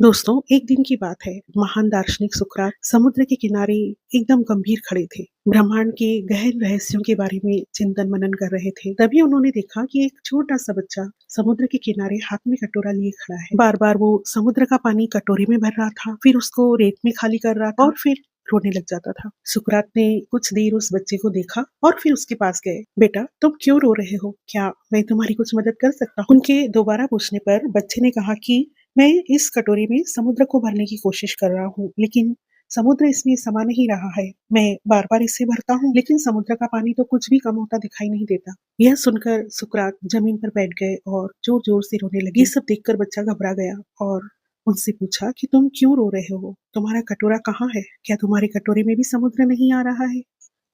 दोस्तों, एक दिन की बात है। महान दार्शनिक सुकरात समुद्र के किनारे एकदम गंभीर खड़े थे। ब्रह्मांड के गहन रहस्यों के बारे में चिंतन मनन कर रहे थे। तभी उन्होंने देखा कि एक छोटा सा बच्चा समुद्र के किनारे हाथ में कटोरा लिए खड़ा है। बार बार वो समुद्र का पानी कटोरे में भर रहा था, फिर उसको रेत में खाली कर रहा था और फिर रोने लग जाता था। सुकरात ने कुछ देर उस बच्चे को देखा और फिर उसके पास गए। बेटा, तुम क्यों रो रहे हो? क्या मैं तुम्हारी कुछ मदद कर सकता हूँ? उनके दोबारा पूछने पर बच्चे ने कहा कि मैं इस कटोरे में समुद्र को भरने की कोशिश कर रहा हूँ, लेकिन समुद्र इसमें समा नहीं रहा है। मैं बार-बार इसे भरता हूँ, लेकिन समुद्र का पानी तो कुछ भी कम होता दिखाई नहीं देता। यह सुनकर सुकरात जमीन पर बैठ गए और जोर-जोर से रोने लगे। ये सब देखकर बच्चा घबरा गया और उनसे पूछा कि तुम क्यों रो रहे हो? तुम्हारा कटोरा कहाँ है? क्या तुम्हारे कटोरे में भी समुद्र नहीं आ रहा है?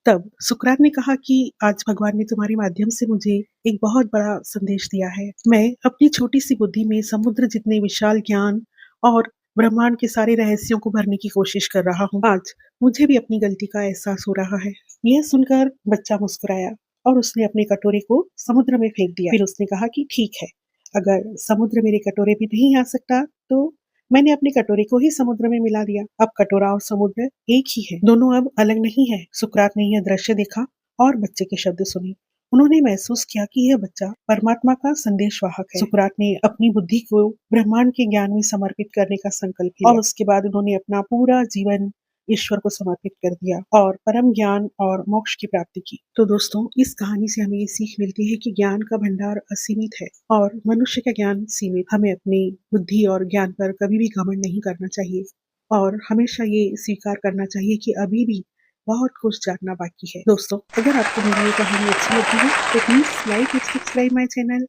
तब सुकरात ने कहा कि आज भगवान ने तुम्हारे माध्यम से मुझे एक बहुत बड़ा संदेश दिया है। मैं अपनी छोटी सी बुद्धि में समुद्र जितने विशाल ज्ञान और ब्रह्मांड के सारे रहस्यों को भरने की कोशिश कर रहा हूँ। आज मुझे भी अपनी गलती का एहसास हो रहा है। यह सुनकर बच्चा मुस्कुराया और उसने अपने कटोरे को समुद्र में फेंक दिया। फिर उसने कहा कि ठीक है, अगर समुद्र मेरे कटोरे में नहीं आ सकता तो मैंने अपने कटोरे को ही समुद्र में मिला दिया। अब कटोरा और समुद्र एक ही है, दोनों अब अलग नहीं है। सुकरात ने यह दृश्य देखा और बच्चे के शब्द सुने। उन्होंने महसूस किया कि यह बच्चा परमात्मा का संदेशवाहक है। सुकरात ने अपनी बुद्धि को ब्रह्मांड के ज्ञान में समर्पित करने का संकल्प लिया और उसके बाद उन्होंने अपना पूरा जीवन ईश्वर को समर्पित कर दिया और परम ज्ञान और मोक्ष की प्राप्ति की। तो दोस्तों, इस कहानी से हमें ये सीख मिलती है कि ज्ञान का भंडार असीमित है और मनुष्य का ज्ञान सीमित। हमें अपनी बुद्धि और ज्ञान पर कभी भी घमंड नहीं करना चाहिए और हमेशा ये स्वीकार करना चाहिए कि अभी भी बहुत कुछ जानना बाकी है। दोस्तों, अगर आपको मेरी ये कहानी अच्छी लगी हो तो प्लीज लाइक और सब्सक्राइब माय चैनल।